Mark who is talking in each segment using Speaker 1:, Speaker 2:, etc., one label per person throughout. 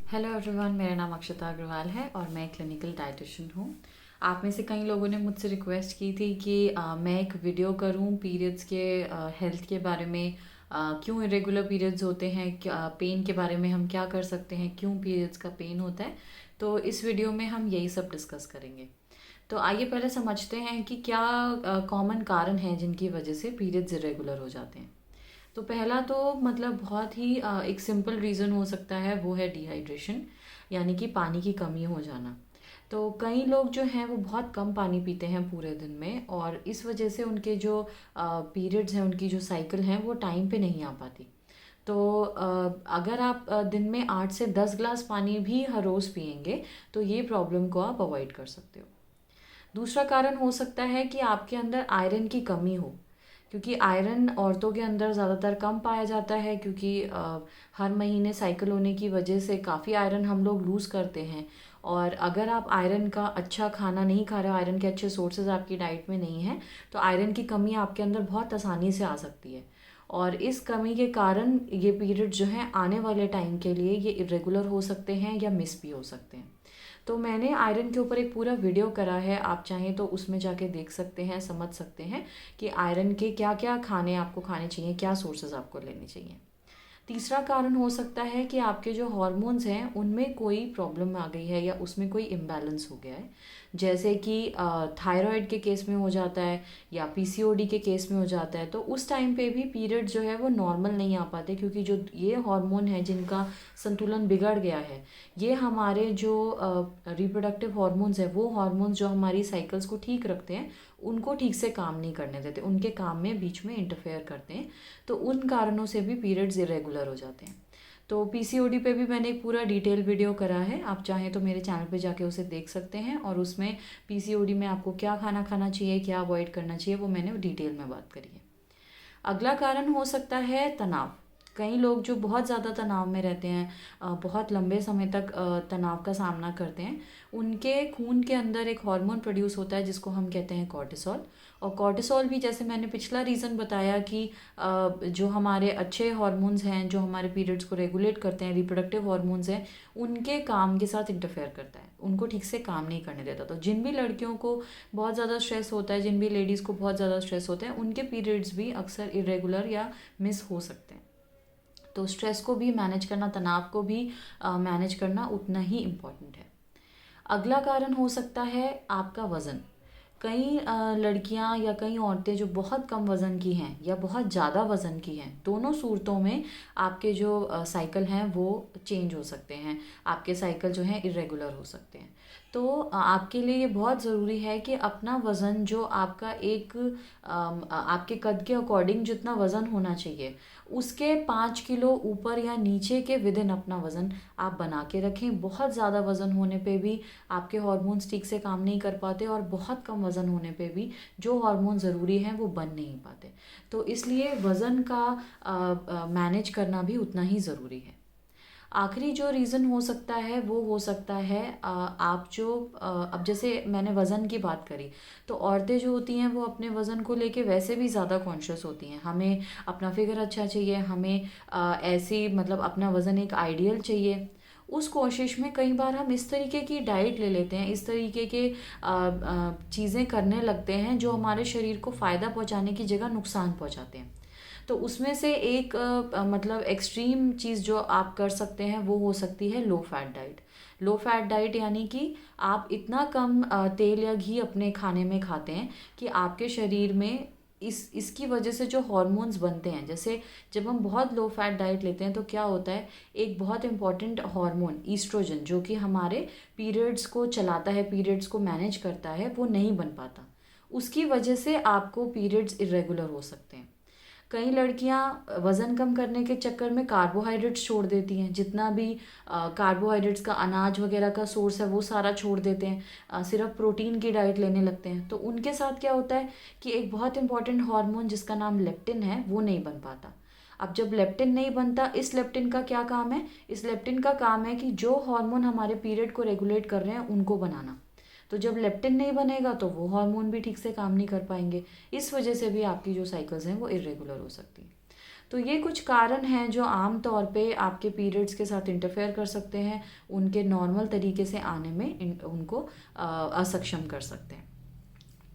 Speaker 1: Hello everyone, मेरा नाम अक्षता अग्रवाल है और मैं क्लिनिकल डाइटिशियन हूँ। आप में से कई लोगों ने मुझसे रिक्वेस्ट की थी कि मैं एक वीडियो करूँ पीरियड्स के हेल्थ के बारे में। क्यों इरेगुलर पीरियड्स होते हैं, क्या पेन के बारे में हम क्या कर सकते हैं, क्यों पीरियड्स का पेन होता है। तो इस वीडियो में हम यही सब डिस्कस करेंगे। तो आइए पहले समझते हैं कि क्या कॉमन कारण हैं जिनकी वजह से पीरियड्स इरेगुलर हो जाते हैं। तो पहला तो मतलब बहुत ही एक सिंपल रीज़न हो सकता है, वो है डिहाइड्रेशन, यानी कि पानी की कमी हो जाना। तो कई लोग जो हैं वो बहुत कम पानी पीते हैं पूरे दिन में, और इस वजह से उनके जो पीरियड्स हैं, उनकी जो साइकिल हैं वो टाइम पे नहीं आ पाती। तो अगर आप दिन में 8 से 10 ग्लास पानी भी हर रोज़ पियेंगे तो ये प्रॉब्लम को आप अवॉइड कर सकते हो। दूसरा कारण हो सकता है कि आपके अंदर आयरन की कमी हो, क्योंकि आयरन औरतों के अंदर ज़्यादातर कम पाया जाता है, क्योंकि हर महीने साइकिल होने की वजह से काफ़ी आयरन हम लोग लूज़ करते हैं। और अगर आप आयरन का अच्छा खाना नहीं खा रहे हो, आयरन के अच्छे सोर्सेज आपकी डाइट में नहीं है, तो आयरन की कमी आपके अंदर बहुत आसानी से आ सकती है। और इस कमी के कारण ये पीरियड जो है आने वाले टाइम के लिए ये इरेगुलर हो सकते हैं या मिस भी हो सकते हैं। तो मैंने आयरन के ऊपर एक पूरा वीडियो करा है, आप चाहें तो उसमें जाके देख सकते हैं, समझ सकते हैं कि आयरन के क्या क्या खाने आपको खाने चाहिए, क्या सोर्सेज आपको लेने चाहिए। तीसरा कारण हो सकता है कि आपके जो हॉर्मोन्स हैं उनमें कोई प्रॉब्लम आ गई है या उसमें कोई इम्बैलेंस हो गया है। जैसे कि थायराइड के केस में हो जाता है या पीसीओडी के केस में हो जाता है, तो उस टाइम पे भी पीरियड जो है वो नॉर्मल नहीं आ पाते, क्योंकि जो ये हार्मोन है जिनका संतुलन बिगड़ गया है, ये हमारे जो रिप्रोडक्टिव हार्मोन्स है, वो हार्मोन्स जो हमारी साइकिल्स को ठीक रखते हैं, उनको ठीक से काम नहीं करने देते, उनके काम में बीच में इंटरफेयर करते हैं। तो उन कारणों से भी पीरियड्स इरेगुलर हो जाते हैं। तो पीसीओडी पे भी मैंने एक पूरा डिटेल वीडियो करा है, आप चाहें तो मेरे चैनल पे जाके उसे देख सकते हैं, और उसमें पीसीओडी में आपको क्या खाना खाना चाहिए, क्या अवॉइड करना चाहिए, वो मैंने डिटेल में बात करी है। अगला कारण हो सकता है तनाव। कई लोग जो बहुत ज़्यादा तनाव में रहते हैं, बहुत लंबे समय तक तनाव का सामना करते हैं, उनके खून के अंदर एक हार्मोन प्रोड्यूस होता है जिसको हम कहते हैं कॉर्टिसोल। और कॉर्टिसोल भी, जैसे मैंने पिछला रीज़न बताया कि जो हमारे अच्छे हार्मोन्स हैं, जो हमारे पीरियड्स को रेगुलेट करते हैं, रिप्रोडक्टिव हार्मोन्स हैं, उनके काम के साथ इंटरफेयर करता है, उनको ठीक से काम नहीं करने देता। तो जिन भी लड़कियों को बहुत ज़्यादा स्ट्रेस होता है, जिन भी लेडीज़ को बहुत ज़्यादा स्ट्रेस होता है, उनके पीरियड्स भी अक्सर इरेगुलर या मिस हो सकते हैं। तो स्ट्रेस को भी मैनेज करना, तनाव को भी मैनेज करना उतना ही इम्पॉर्टेंट है। अगला कारण हो सकता है आपका वज़न। कई लड़कियां या कई औरतें जो बहुत कम वज़न की हैं या बहुत ज़्यादा वज़न की हैं, दोनों सूरतों में आपके जो साइकिल हैं वो चेंज हो सकते हैं, आपके साइकिल जो हैं इरेगुलर हो सकते हैं। तो आपके लिए ये बहुत ज़रूरी है कि अपना वज़न जो आपका एक आपके कद के अकॉर्डिंग जितना वज़न होना चाहिए, उसके 5 किलो ऊपर या नीचे के विद इन अपना वज़न आप बना के रखें। बहुत ज़्यादा वज़न होने पे भी आपके हार्मोन्स ठीक से काम नहीं कर पाते, और बहुत कम वज़न होने पे भी जो हार्मोन ज़रूरी हैं वो बन नहीं पाते। तो इसलिए वज़न का मैनेज करना भी उतना ही ज़रूरी है। आखिरी जो रीज़न हो सकता है वो हो सकता है आप जो अब जैसे मैंने वज़न की बात करी, तो औरतें जो होती हैं वो अपने वज़न को लेके वैसे भी ज़्यादा कॉन्शियस होती हैं। हमें अपना फिगर अच्छा चाहिए, हमें ऐसी मतलब अपना वज़न एक आइडियल चाहिए। उस कोशिश में कई बार हम इस तरीके की डाइट ले लेते हैं, इस तरीके के चीज़ें करने लगते हैं जो हमारे शरीर को फ़ायदा पहुंचाने की जगह नुकसान पहुंचाते हैं। तो उसमें से एक मतलब एक्सट्रीम चीज़ जो आप कर सकते हैं वो हो सकती है low fat diet. Low fat diet यानी कि आप इतना कम तेल या घी अपने खाने में खाते हैं कि आपके शरीर में इसकी वजह से जो हॉर्मोन्स बनते हैं, जैसे जब हम बहुत लो फैट डाइट लेते हैं तो क्या होता है, एक बहुत इंपॉर्टेंट हार्मोन ईस्ट्रोजन जो कि हमारे पीरियड्स को चलाता है, पीरियड्स को मैनेज करता है, वो नहीं बन पाता। उसकी वजह से आपको पीरियड्स इरेगुलर हो सकते हैं। कई लड़कियां वज़न कम करने के चक्कर में कार्बोहाइड्रेट्स छोड़ देती हैं, जितना भी कार्बोहाइड्रेट्स का अनाज वगैरह का सोर्स है वो सारा छोड़ देते हैं, सिर्फ प्रोटीन की डाइट लेने लगते हैं। तो उनके साथ क्या होता है कि एक बहुत इंपॉर्टेंट हार्मोन जिसका नाम लेप्टिन है वो नहीं बन पाता। अब जब लेप्टिन नहीं बनता, इस लेप्टिन का क्या काम है, इस लेप्टिन का काम है कि जो हार्मोन हमारे पीरियड को रेगुलेट कर रहे हैं उनको बनाना। तो जब लेप्टिन नहीं बनेगा तो वो हार्मोन भी ठीक से काम नहीं कर पाएंगे। इस वजह से भी आपकी जो साइकिल्स हैं वो इरेगुलर हो सकती हैं। तो ये कुछ कारण हैं जो आम तौर पे आपके पीरियड्स के साथ इंटरफेयर कर सकते हैं, उनके नॉर्मल तरीके से आने में उनको असक्षम कर सकते हैं।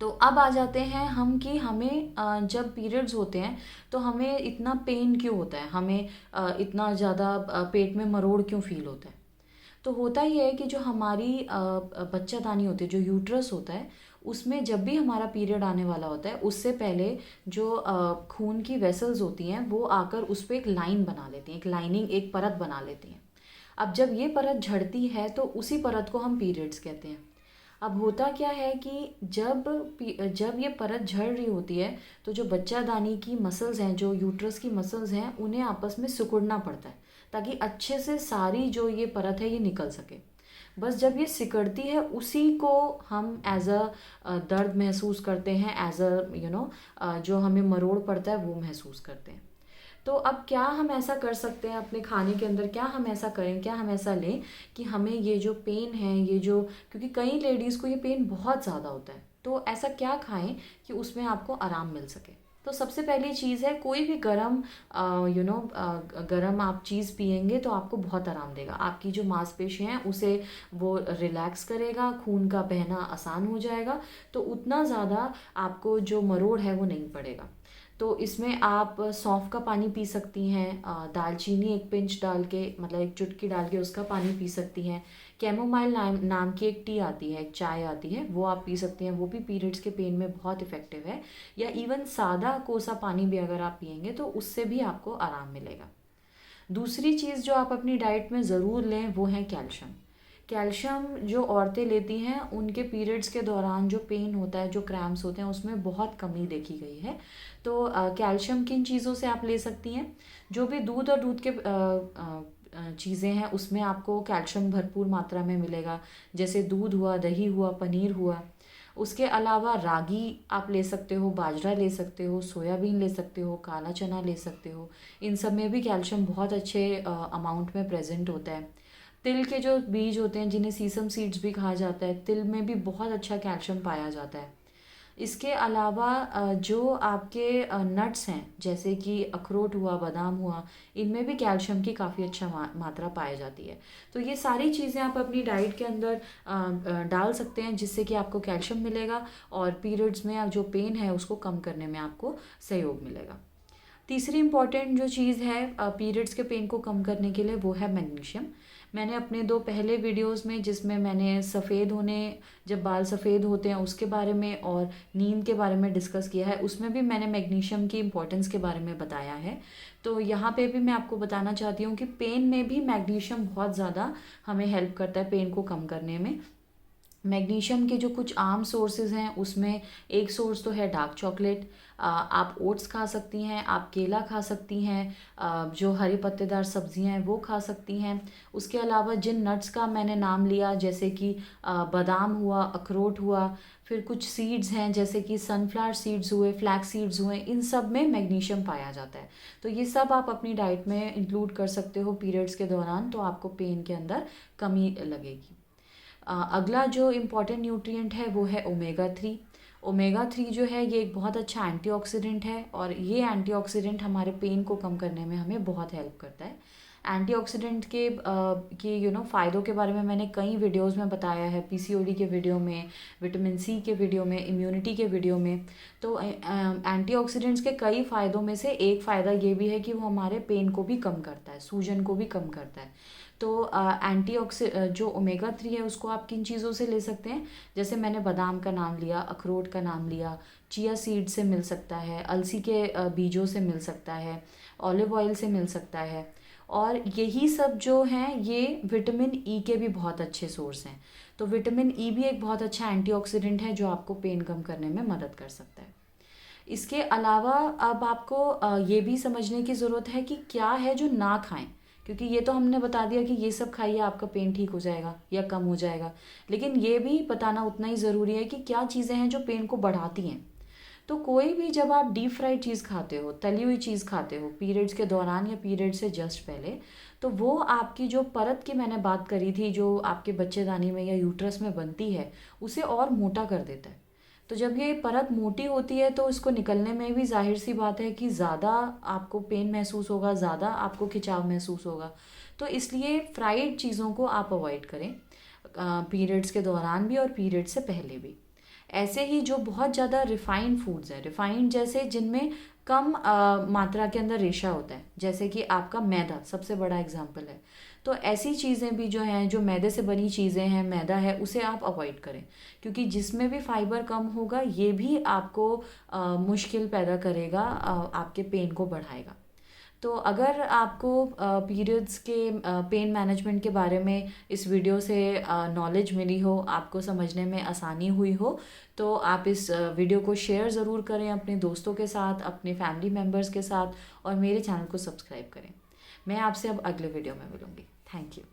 Speaker 1: तो अब आ जाते हैं हम कि हमें जब पीरियड्स होते हैं तो हमें इतना पेन क्यों होता है, हमें इतना ज़्यादा पेट में मरोड़ क्यों फील होता है। तो होता ये है कि जो हमारी बच्चादानी होती है, जो यूट्रस होता है, उसमें जब भी हमारा पीरियड आने वाला होता है उससे पहले जो खून की वेसल्स होती हैं वो आकर उस पर एक लाइन बना लेती हैं, एक लाइनिंग, एक परत बना लेती हैं। अब जब ये परत झड़ती है तो उसी परत को हम पीरियड्स कहते हैं। अब होता क्या है कि जब ये परत झड़ रही होती है तो जो बच्चादानी की मसल्स हैं, जो यूट्रस की मसल्स हैं, उन्हें आपस में सिकुड़ना पड़ता है ताकि अच्छे से सारी जो ये परत है ये निकल सके। बस जब ये सिकड़ती है उसी को हम एज अ दर्द महसूस करते हैं, एज अ जो हमें मरोड़ पड़ता है वो महसूस करते हैं। तो अब क्या हम ऐसा कर सकते हैं अपने खाने के अंदर, क्या हम ऐसा करें, क्या हम ऐसा लें कि हमें ये जो पेन है, ये जो, क्योंकि कई लेडीज़ को ये पेन बहुत ज़्यादा होता है, तो ऐसा क्या खाएं कि उसमें आपको आराम मिल सके। तो सबसे पहली चीज़ है कोई भी गरम गरम आप चीज़ पिएंगे तो आपको बहुत आराम देगा, आपकी जो मांसपेशियाँ हैं उसे वो रिलैक्स करेगा, खून का बहना आसान हो जाएगा, तो उतना ज़्यादा आपको जो मरोड़ है वो नहीं पड़ेगा। तो इसमें आप सौंफ का पानी पी सकती हैं, दालचीनी एक पिंच डाल के, मतलब एक चुटकी डाल के उसका पानी पी सकती हैं। कैमोमाइल नाम की एक टी आती है, एक चाय आती है, वो आप पी सकती हैं, वो भी पीरियड्स के पेन में बहुत इफ़ेक्टिव है। या इवन सादा कोसा पानी भी अगर आप पियेंगे तो उससे भी आपको आराम मिलेगा। दूसरी चीज़ जो आप अपनी डाइट में ज़रूर लें वो है कैल्शियम। कैल्शियम जो औरतें लेती हैं उनके पीरियड्स के दौरान जो पेन होता है, जो क्रैम्प्स होते हैं, उसमें बहुत कमी देखी गई है। तो कैल्शियम किन चीज़ों से आप ले सकती हैं, जो भी दूध और दूध के चीज़ें हैं उसमें आपको कैल्शियम भरपूर मात्रा में मिलेगा, जैसे दूध हुआ, दही हुआ, पनीर हुआ। उसके अलावा रागी आप ले सकते हो, बाजरा ले सकते हो, सोयाबीन ले सकते हो, काला चना ले सकते हो। इन सब में भी कैल्शियम बहुत अच्छे अमाउंट में प्रेजेंट होता है। तिल के जो बीज होते हैं, जिन्हें सीसम सीड्स भी कहा जाता है, तिल में भी बहुत अच्छा कैल्शियम पाया जाता है। इसके अलावा जो आपके नट्स हैं, जैसे कि अखरोट हुआ, बादाम हुआ, इनमें भी कैल्शियम की काफ़ी अच्छा मात्रा पाई जाती है। तो ये सारी चीज़ें आप अपनी डाइट के अंदर डाल सकते हैं, जिससे कि आपको कैल्शियम मिलेगा और पीरियड्स में जो पेन है उसको कम करने में आपको सहयोग मिलेगा। तीसरी इम्पॉर्टेंट जो चीज़ है पीरियड्स के पेन को कम करने के लिए वो है मैग्नीशियम। मैंने अपने 2 पहले वीडियोस में, जिसमें मैंने सफ़ेद होने, जब बाल सफ़ेद होते हैं उसके बारे में और नींद के बारे में डिस्कस किया है, उसमें भी मैंने मैग्नीशियम की इम्पोर्टेंस के बारे में बताया है। तो यहाँ पे भी मैं आपको बताना चाहती हूँ कि पेन में भी मैग्नीशियम बहुत ज़्यादा हमें हेल्प करता है पेन को कम करने में। मैग्नीशियम के जो कुछ आम सोर्सेज हैं उसमें एक सोर्स तो है डार्क चॉकलेट। आप ओट्स खा सकती हैं, आप केला खा सकती हैं, जो हरी पत्तेदार सब्जियां हैं वो खा सकती हैं। उसके अलावा जिन नट्स का मैंने नाम लिया, जैसे कि बादाम हुआ, अखरोट हुआ, फिर कुछ सीड्स हैं जैसे कि सनफ्लावर सीड्स हुए, फ्लैक्स सीड्स हुए, इन सब में मैग्नीशियम पाया जाता है। तो ये सब आप अपनी डाइट में इंक्लूड कर सकते हो पीरियड्स के दौरान, तो आपको पेन के अंदर कमी लगेगी। अगला जो इम्पॉर्टेंट न्यूट्रिएंट है वो है ओमेगा 3। ओमेगा 3 जो है ये एक बहुत अच्छा एंटीऑक्सीडेंट है और ये एंटीऑक्सीडेंट हमारे पेन को कम करने में हमें बहुत हेल्प करता है। एंटीऑक्सीडेंट के फ़ायदों के बारे में मैंने कई वीडियोस में बताया है, पीसीओडी के वीडियो में, विटामिन सी के वीडियो में, इम्यूनिटी के वीडियो में। तो एंटीऑक्सीडेंट्स के कई फ़ायदों में से एक फ़ायदा ये भी है कि वो हमारे पेन को भी कम करता है, सूजन को भी कम करता है। तो जो ओमेगा 3 है उसको आप किन चीज़ों से ले सकते हैं, जैसे मैंने बादाम का नाम लिया, अखरोट का नाम लिया, चिया सीड से मिल सकता है, अलसी के बीजों से मिल सकता है, ऑलिव ऑयल से मिल सकता है। और यही सब जो हैं ये विटामिन ई के भी बहुत अच्छे सोर्स हैं। तो विटामिन ई भी एक बहुत अच्छा एंटीऑक्सीडेंट है जो आपको पेन कम करने में मदद कर सकता है। इसके अलावा अब आपको ये भी समझने की ज़रूरत है कि क्या है जो ना खाएं, क्योंकि ये तो हमने बता दिया कि ये सब खाइए आपका पेन ठीक हो जाएगा या कम हो जाएगा, लेकिन ये भी बताना उतना ही ज़रूरी है कि क्या चीज़ें हैं जो पेन को बढ़ाती हैं। तो कोई भी, जब आप डीप फ्राइड चीज़ खाते हो, तली हुई चीज़ खाते हो पीरियड्स के दौरान या पीरियड से जस्ट पहले, तो वो आपकी जो परत की मैंने बात करी थी, जो आपके बच्चेदानी में या यूट्रस में बनती है, उसे और मोटा कर देता है। तो जब ये परत मोटी होती है तो इसको निकलने में भी जाहिर सी बात है कि ज़्यादा आपको पेन महसूस होगा, ज़्यादा आपको खिंचाव महसूस होगा। तो इसलिए फ्राइड चीज़ों को आप अवॉइड करें, पीरियड्स के दौरान भी और पीरियड से पहले भी। ऐसे ही जो बहुत ज़्यादा रिफाइंड फूड्स हैं, रिफाइंड जैसे जिनमें कम मात्रा के अंदर रेशा होता है, जैसे कि आपका मैदा सबसे बड़ा एग्जाम्पल है। तो ऐसी चीज़ें भी जो हैं, जो मैदे से बनी चीज़ें हैं, मैदा है, उसे आप अवॉइड करें, क्योंकि जिसमें भी फाइबर कम होगा ये भी आपको मुश्किल पैदा करेगा, आपके पेन को बढ़ाएगा। तो अगर आपको पीरियड्स के पेन मैनेजमेंट के बारे में इस वीडियो से नॉलेज मिली हो, आपको समझने में आसानी हुई हो, तो आप इस वीडियो को शेयर ज़रूर करें अपने दोस्तों के साथ, अपने फैमिली मेम्बर्स के साथ, और मेरे चैनल को सब्सक्राइब करें। मैं आपसे अब अगले वीडियो में मिलूँगी। Thank you.